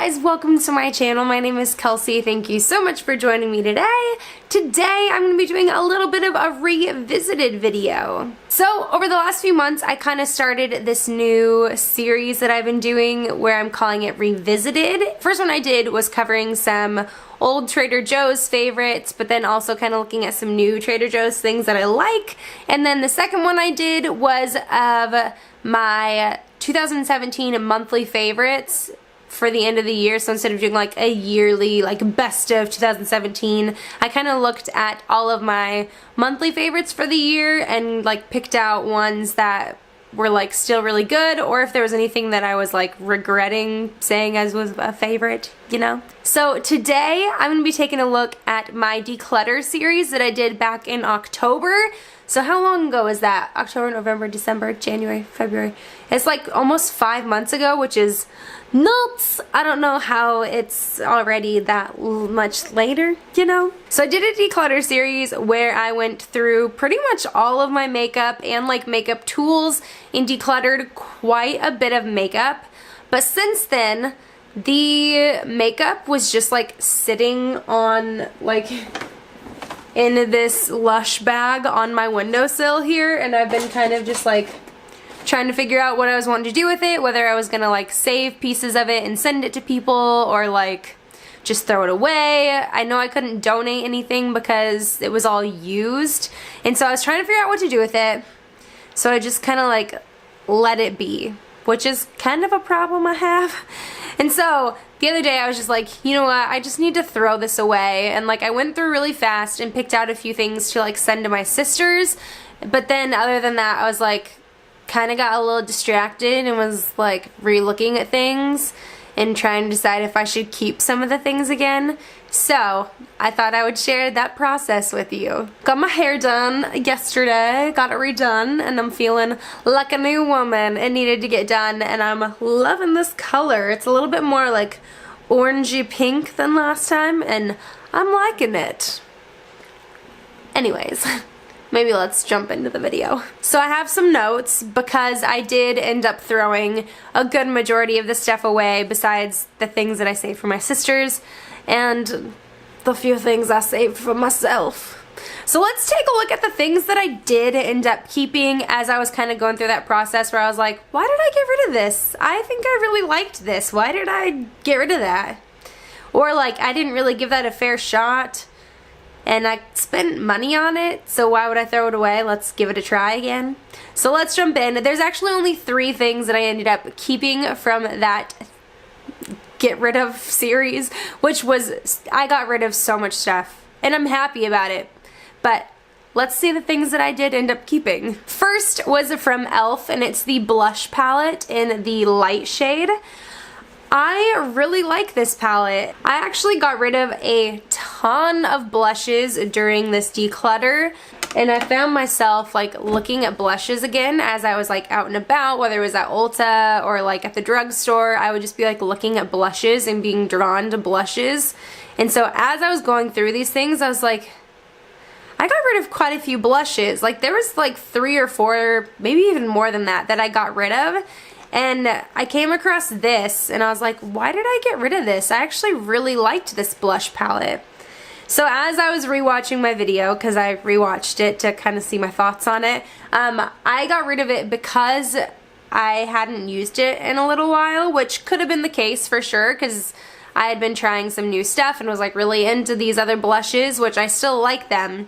guys, welcome to my channel. My name is Kelsey. Thank you so much for joining me today. Today I'm going to be doing a little bit of a revisited video. So over the last few months I kind of started this new series that I've been doing where I'm calling it Revisited. First one I did was covering some old Trader Joe's favorites, but then also kind of looking at some new Trader Joe's things that I like. And then the second one I did was of my 2017 monthly favorites for the end of the year. So instead of doing like a yearly like best of 2017, I kind of looked at all of my monthly favorites for the year and like picked out ones that were like still really good, or if there was anything that I was like regretting saying as was a favorite, you know. So today I'm going to be taking a look at my Declutter series that I did back in October. So how long ago is that? October, November, December, January, February. It's like almost 5 months ago, which is nuts. I don't know how it's already that much later, you know? So I did a declutter series where I went through pretty much all of my makeup and like makeup tools and decluttered quite a bit of makeup. But since then, the makeup was just like sitting on like in this Lush bag on my windowsill here, and I've been kind of just like trying to figure out what I was wanting to do with it, whether I was gonna like save pieces of it and send it to people or like just throw it away. I know I couldn't donate anything because it was all used, and so I was trying to figure out what to do with it. So I just kind of like let it be, which is kind of a problem I have. And so the other day I was just like, you know what, I just need to throw this away. And like I went through really fast and picked out a few things to like send to my sisters. But then other than that, I was like kind of got a little distracted and was like re-looking at things and trying to decide if I should keep some of the things again. So I thought I would share that process with you. Got my hair done yesterday, got it redone, and I'm feeling like a new woman. It needed to get done, and I'm loving this color. It's a little bit more like orangey pink than last time, and I'm liking it. Anyways, maybe let's jump into the video. So I have some notes because I did end up throwing a good majority of the stuff away besides the things that I saved for my sisters and the few things I saved for myself. So let's take a look at the things that I did end up keeping as I was kind of going through that process where I was like, why did I get rid of this? I think I really liked this. Why did I get rid of that? Or like, I didn't really give that a fair shot and I spent money on it, so why would I throw it away? Let's give it a try again. So let's jump in. There's actually only 3 things that I ended up keeping from that get rid of series, which was, I got rid of so much stuff and I'm happy about it. But let's see the things that I did end up keeping. First was from e.l.f. and it's the blush palette in the light shade. I really like this palette. I actually got rid of a ton of blushes during this declutter, and I found myself like looking at blushes again as I was like out and about, whether it was at Ulta or like at the drugstore. I would just be like looking at blushes and being drawn to blushes. And so as I was going through these things, I was like, I got rid of quite a few blushes. Like there was like 3 or 4, maybe even more than that, that I got rid of. And I came across this and I was like, why did I get rid of this? I actually really liked this blush palette. So as I was rewatching my video, because I rewatched it to kind of see my thoughts on it, I got rid of it because I hadn't used it in a little while, which could have been the case for sure, because I had been trying some new stuff and was like really into these other blushes, which I still like them.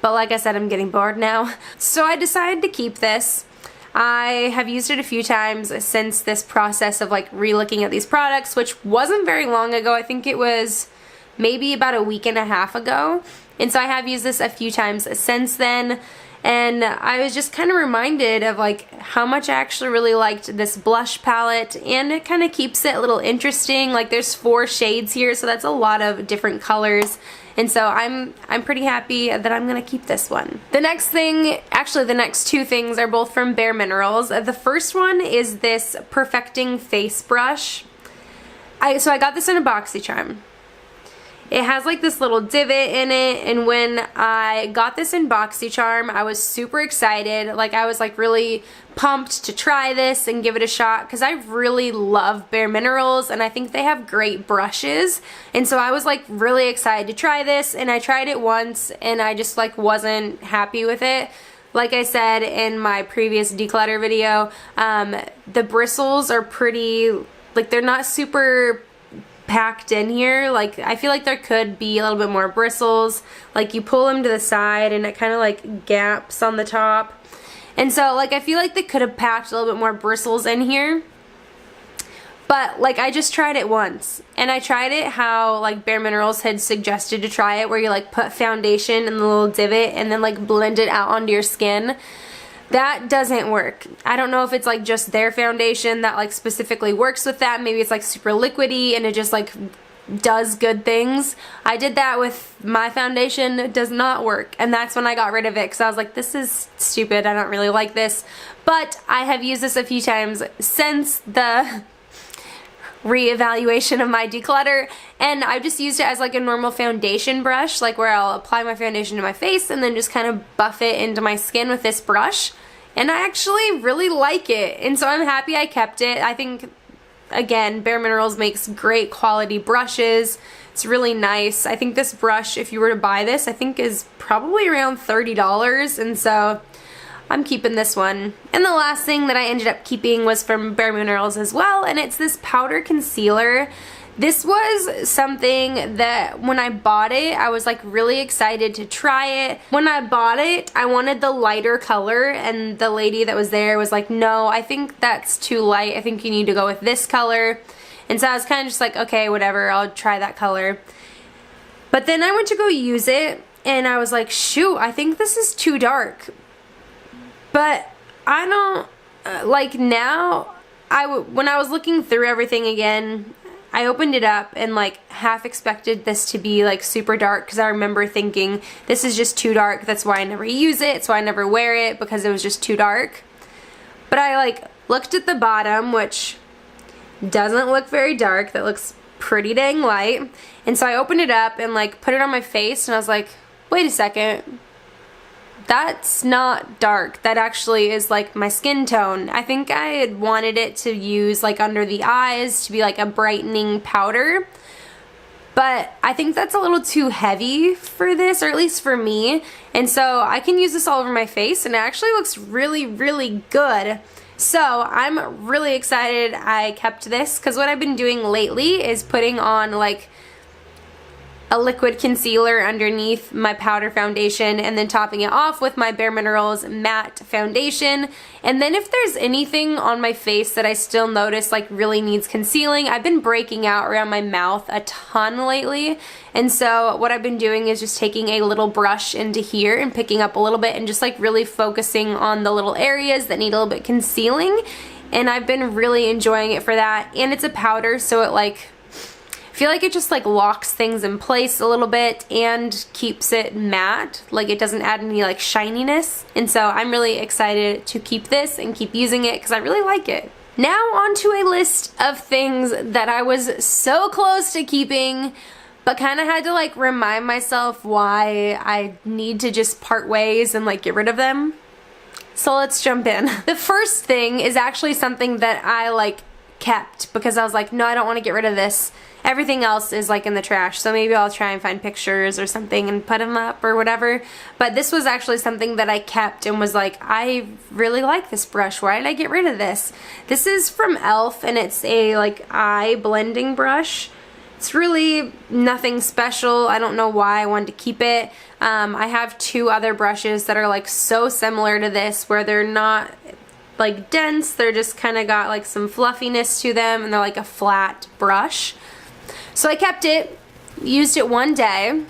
But like I said, I'm getting bored now. So I decided to keep this. I have used it a few times since this process of like re-looking at these products, which wasn't very long ago. I think it was maybe about a week and a half ago. And so I have used this a few times since then. And I was just kind of reminded of like how much I actually really liked this blush palette, and it kind of keeps it a little interesting. Like there's 4 shades here, so that's a lot of different colors. And so I'm pretty happy that I'm gonna keep this one. The next thing, actually the next 2 things are both from Bare Minerals. The first one is this Perfecting Face Brush. So I got this in a BoxyCharm. It has like this little divot in it, and when I got this in BoxyCharm, I was super excited. Like I was like really pumped to try this and give it a shot because I really love Bare Minerals and I think they have great brushes, and so I was like really excited to try this, and I tried it once and I just like wasn't happy with it. Like I said in my previous declutter video, the bristles are pretty, like they're not super packed in here. Like I feel like there could be a little bit more bristles. Like you pull them to the side and it kind of like gaps on the top. And so like I feel like they could have packed a little bit more bristles in here. But like I just tried it once, and I tried it how like Bare Minerals had suggested to try it, where you like put foundation in the little divot and then like blend it out onto your skin. That doesn't work. I don't know if it's like just their foundation that like specifically works with that. Maybe it's like super liquidy and it just like does good things. I did that with my foundation. It does not work, and that's when I got rid of it because I was like, this is stupid. I don't really like this. But I have used this a few times since the reevaluation of my declutter, and I've just used it as like a normal foundation brush, like where I'll apply my foundation to my face and then just kind of buff it into my skin with this brush, and I actually really like it, and so I'm happy I kept it. I think, again, Bare Minerals makes great quality brushes. It's really nice. I think this brush, if you were to buy this, I think is probably around $30, and so I'm keeping this one. And the last thing that I ended up keeping was from Bare Minerals as well, and it's this powder concealer. This was something that when I bought it, I was like really excited to try it. When I bought it, I wanted the lighter color, and the lady that was there was like, no, I think that's too light. I think you need to go with this color. And so I was kind of just like, okay, whatever, I'll try that color. But then I went to go use it, and I was like, shoot, I think this is too dark. But I don't, like now, when I was looking through everything again, I opened it up and like half expected this to be like super dark, because I remember thinking this is just too dark. That's why I never use it. It's why I never wear it, because it was just too dark. But I like looked at the bottom, which doesn't look very dark. That looks pretty dang light. And so I opened it up and like put it on my face, and I was like, wait a second. That's not dark. That actually is like my skin tone. I think I had wanted it to use like under the eyes to be like a brightening powder, but I think that's a little too heavy for this, or at least for me. And so I can use this all over my face, and it actually looks really, really good. So I'm really excited I kept this, because what I've been doing lately is putting on like a liquid concealer underneath my powder foundation, and then topping it off with my Bare Minerals matte foundation. And then if there's anything on my face that I still notice like really needs concealing, I've been breaking out around my mouth a ton lately, and so what I've been doing is just taking a little brush into here and picking up a little bit and just like really focusing on the little areas that need a little bit concealing, and I've been really enjoying it for that. And it's a powder, so it like, I feel like it just like locks things in place a little bit and keeps it matte. Like it doesn't add any like shininess. And so I'm really excited to keep this and keep using it because I really like it. Now on to a list of things that I was so close to keeping, but kind of had to like remind myself why I need to just part ways and like get rid of them. So let's jump in. The first thing is actually something that I like kept because I was like, no, I don't want to get rid of this. Everything else is like in the trash, so maybe I'll try and find pictures or something and put them up or whatever. But this was actually something that I kept and was like, I really like this brush. Why did I get rid of this? This is from e.l.f. and it's a like eye blending brush. It's really nothing special. I don't know why I wanted to keep it. I have two other brushes that are like so similar to this, where they're not like dense, they're just kind of got like some fluffiness to them, and they're like a flat brush. So I kept it, used it one day,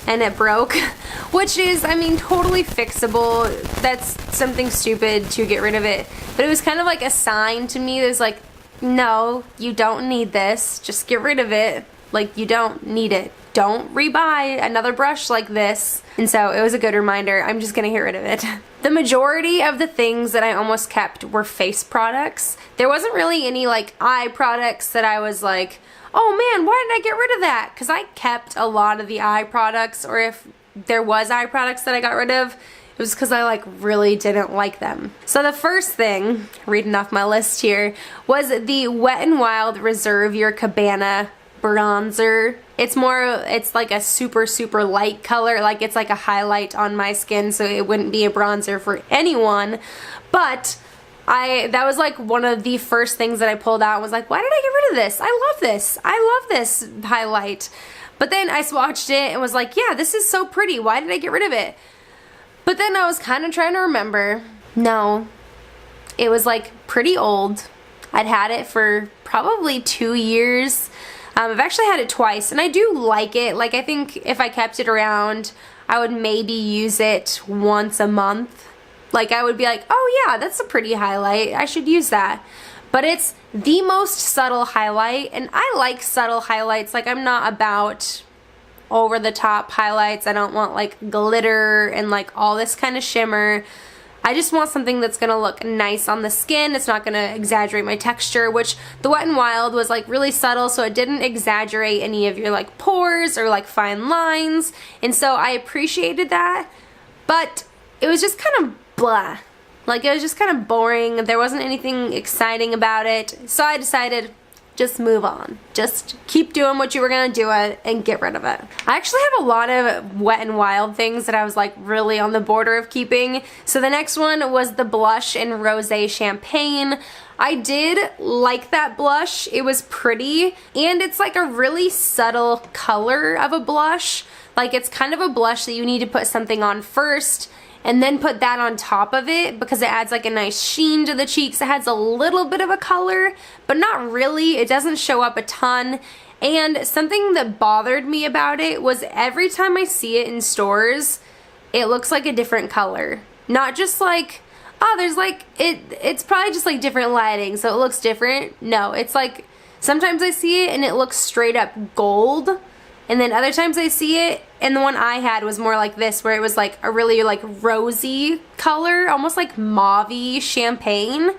and it broke, which is, I mean, totally fixable. That's something stupid to get rid of it. But it was kind of like a sign to me that was like, no, you don't need this. Just get rid of it. Like, you don't need it. Don't rebuy another brush like this. And so it was a good reminder. I'm just gonna get rid of it. The majority of the things that I almost kept were face products. There wasn't really any like eye products that I was like, oh man, why did I get rid of that? Because I kept a lot of the eye products, or if there was eye products that I got rid of, It was because I like really didn't like them. So the first thing, reading off my list here, was the Wet n Wild Reserve Your Cabana bronzer. It's like a super light color, like it's like a highlight on my skin, so it wouldn't be a bronzer for anyone. But that was like one of the first things that I pulled out and was like, why did I get rid of this? I love this. I love this highlight. But then I swatched it and was like, yeah, this is so pretty. Why did I get rid of it? But then I was kind of trying to remember. No, it was like pretty old. I'd had it for probably 2 years. I've actually had it twice, and I do like it. Like, I think if I kept it around, I would maybe use it once a month. Like, I would be like, oh yeah, that's a pretty highlight. I should use that. But it's the most subtle highlight, and I like subtle highlights. Like, I'm not about over the top highlights. I don't want like glitter and like all this kind of shimmer. I just want something that's gonna look nice on the skin. It's not gonna exaggerate my texture, which the Wet n Wild was like really subtle, so it didn't exaggerate any of your like pores or like fine lines. And so I appreciated that, but it was just kind of blah. Like, it was just kind of boring. There wasn't anything exciting about it. So I decided, just move on. Just keep doing what you were gonna do it and get rid of it. I actually have a lot of Wet n Wild things that I was like really on the border of keeping. So the next one was the blush in Rosé Champagne. I did like that blush. It was pretty, and it's like a really subtle color of a blush. Like, it's kind of a blush that you need to put something on first and then put that on top of it because it adds like a nice sheen to the cheeks. It has a little bit of a color, but not really. It doesn't show up a ton. And something that bothered me about it was every time I see it in stores, it looks like a different color. Not just like, oh, there's like, it's probably just like different lighting, so it looks different. No, it's like, sometimes I see it and it looks straight up gold. And then other times I see it, and the one I had was more like this, where it was like a really like rosy color, almost like mauve-y champagne.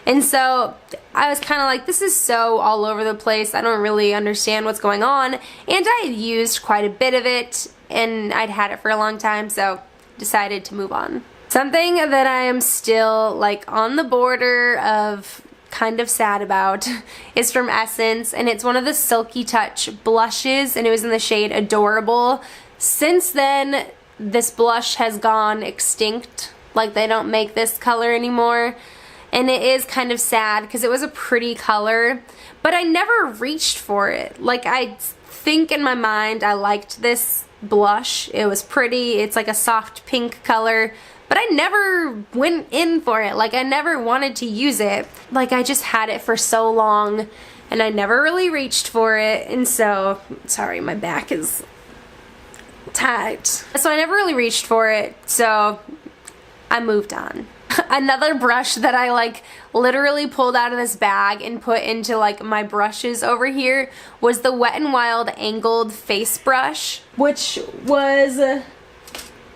And so I was kind of like, this is so all over the place. I don't really understand what's going on. And I had used quite a bit of it, and I'd had it for a long time, so decided to move on. Something that I am still like on the border of kind of sad about is from Essence, and it's one of the Silky Touch blushes, and it was in the shade Adorable. Since then, this blush has gone extinct. Like, they don't make this color anymore, and it is kind of sad because it was a pretty color, but I never reached for it. Like, I think in my mind I liked this blush. It was pretty. It's like a soft pink color, but I never went in for it. Like, I never wanted to use it. Like, I just had it for so long and I never really reached for it. And so, sorry, my back is tight. So I never really reached for it. So I moved on. Another brush that I like literally pulled out of this bag and put into like my brushes over here was the Wet n Wild Angled Face Brush, which was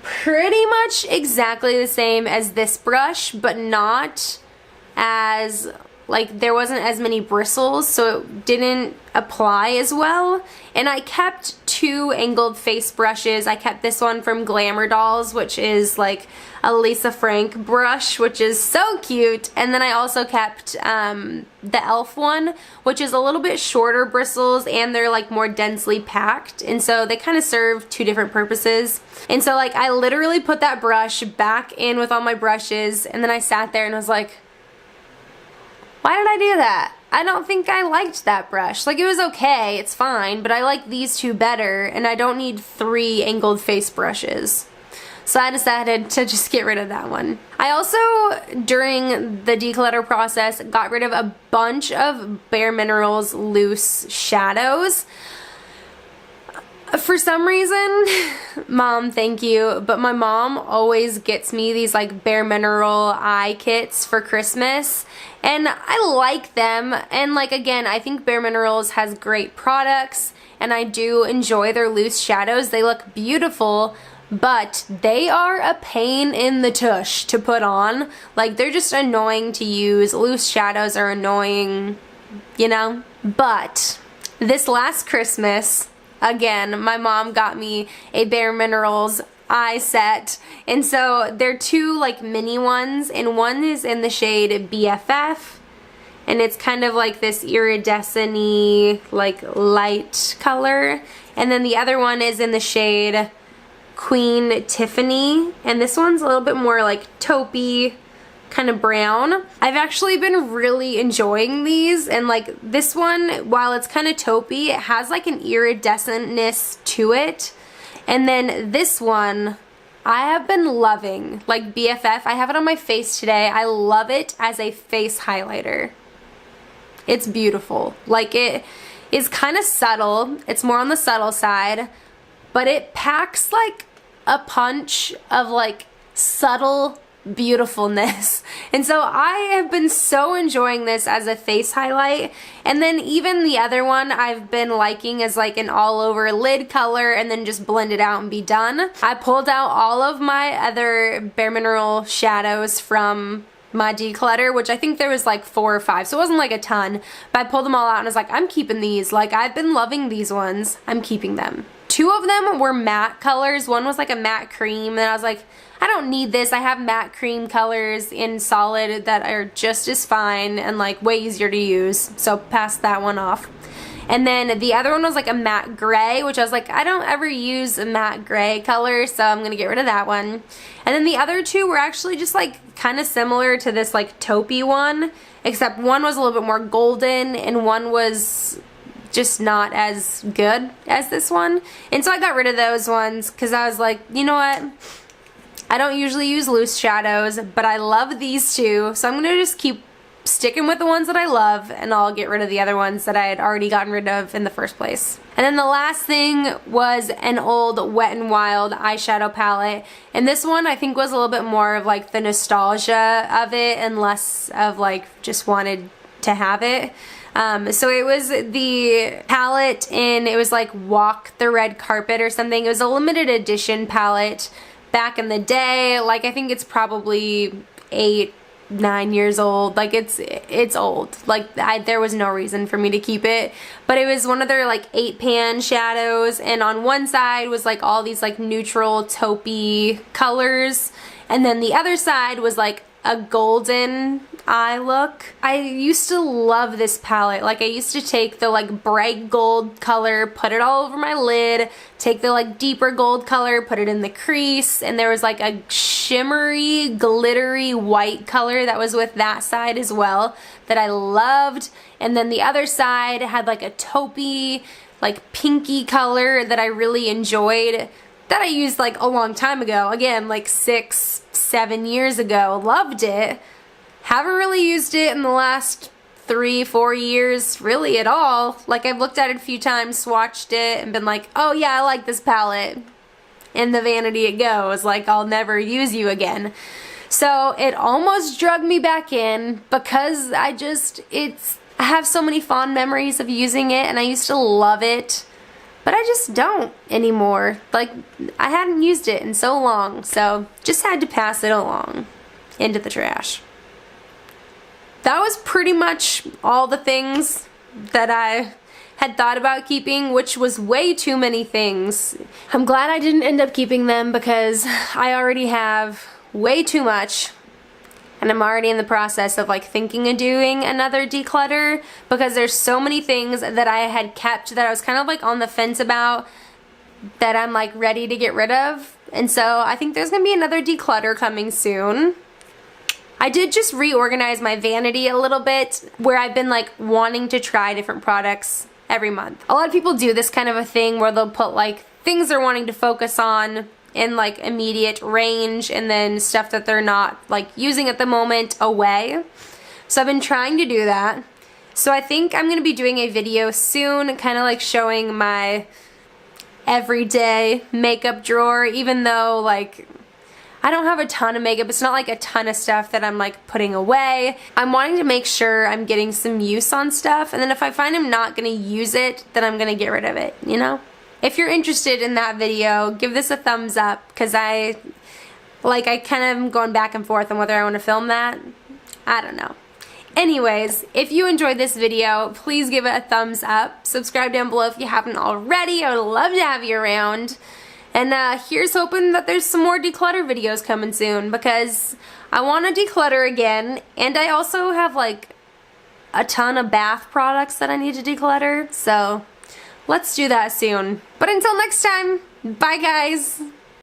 pretty much exactly the same as this brush, but not as, like, there wasn't as many bristles, so it didn't apply as well. And I kept 2 angled face brushes. I kept this one from Glamour Dolls, which is like a Lisa Frank brush, which is so cute. And then I also kept the e.l.f. one, which is a little bit shorter bristles, and they're like more densely packed, and so they kind of serve 2 different purposes. And so like I literally put that brush back in with all my brushes, and then I sat there and was like, why did I do that? I don't think I liked that brush. Like, it was okay, it's fine, but I like these 2 better, and I don't need 3 angled face brushes. So I decided to just get rid of that one. I also, during the declutter process, got rid of a bunch of Bare Minerals loose shadows. For some reason, Mom, thank you, but my mom always gets me these like Bare Mineral eye kits for Christmas, and I like them. And like, again, I think Bare Minerals has great products, and I do enjoy their loose shadows. They look beautiful, but they are a pain in the tush to put on. Like, they're just annoying to use. Loose shadows are annoying, you know? But this last Christmas, again, my mom got me a Bare Minerals eye set. And so they're two like mini ones, and one is in the shade BFF, and it's kind of like this iridescent-y, like light color. And then the other one is in the shade Queen Tiffany, and this one's a little bit more like taupey, kind of brown. I've actually been really enjoying these, and like this one, while it's kind of taupey, it has like an iridescentness to it. And then this one I have been loving, like BFF. I have it on my face today. I love it as a face highlighter. It's beautiful. Like, it is kind of subtle. It's more on the subtle side, but it packs like a punch of like subtle beautifulness. And so I have been so enjoying this as a face highlight. And then even the other one I've been liking as like an all over lid color, and then just blend it out and be done. I pulled out all of my other Bare Mineral shadows from My De-clutter, which I think there was like 4 or 5, so it wasn't like a ton, but I pulled them all out and I was like, I'm keeping these. Like, I've been loving these ones. I'm keeping them. 2 of them were matte colors. One was like a matte cream, and I was like, I don't need this. I have matte cream colors in solid that are just as fine and like way easier to use, so pass that one off. And then the other one was like a matte gray, which I was like, I don't ever use a matte gray color, so I'm gonna get rid of that one. And then the other 2 were actually just like kind of similar to this like taupey one, except one was a little bit more golden and one was just not as good as this one. And so I got rid of those ones because I was like, you know what? I don't usually use loose shadows, but I love these 2, so I'm gonna just keep sticking with the ones that I love, and I'll get rid of the other ones that I had already gotten rid of in the first place. And then the last thing was an old Wet n Wild eyeshadow palette, and this one I think was a little bit more of like the nostalgia of it and less of like just wanted to have it. So it was the palette in, it was like Walk the Red Carpet or something. It was a limited edition palette back in the day. Like, I think it's probably 8, 9 years old. Like, it's old. Like, there was no reason for me to keep it, but it was one of their like 8-pan shadows, and on one side was like all these like neutral taupey colors, and then the other side was like a golden eye look. I used to love this palette. Like, I used to take the like bright gold color, put it all over my lid, take the like deeper gold color, put it in the crease, and there was like a shimmery, glittery white color that was with that side as well that I loved. And then the other side had like a taupey, like pinky color that I really enjoyed, that I used like a long time ago. Again, like 6, 7 years ago. Loved it. Haven't really used it in the last 3, 4 years really at all. Like, I've looked at it a few times, swatched it, and been like, oh yeah, I like this palette. In the vanity it goes. Like, I'll never use you again. So it almost drug me back in because I have so many fond memories of using it, and I used to love it. But I just don't anymore. Like, I hadn't used it in so long, so just had to pass it along into the trash. That was pretty much all the things that I had thought about keeping, which was way too many things. I'm glad I didn't end up keeping them because I already have way too much, and I'm already in the process of like thinking of doing another declutter because there's so many things that I had kept that I was kind of like on the fence about that I'm like ready to get rid of. And so I think there's gonna be another declutter coming soon. I did just reorganize my vanity a little bit where I've been like wanting to try different products every month. A lot of people do this kind of a thing where they'll put like things they're wanting to focus on in like immediate range, and then stuff that they're not like using at the moment away. So I've been trying to do that. So I think I'm gonna be doing a video soon kind of like showing my everyday makeup drawer, even though like I don't have a ton of makeup. It's not like a ton of stuff that I'm like putting away. I'm wanting to make sure I'm getting some use on stuff, and then if I find I'm not gonna use it, then I'm gonna get rid of it, you know? If you're interested in that video, give this a thumbs up, because I kind of am going back and forth on whether I want to film that. I don't know. Anyways, if you enjoyed this video, please give it a thumbs up. Subscribe down below if you haven't already. I would love to have you around. And here's hoping that there's some more declutter videos coming soon, because I want to declutter again, and I also have like a ton of bath products that I need to declutter, so let's do that soon. But until next time, bye guys!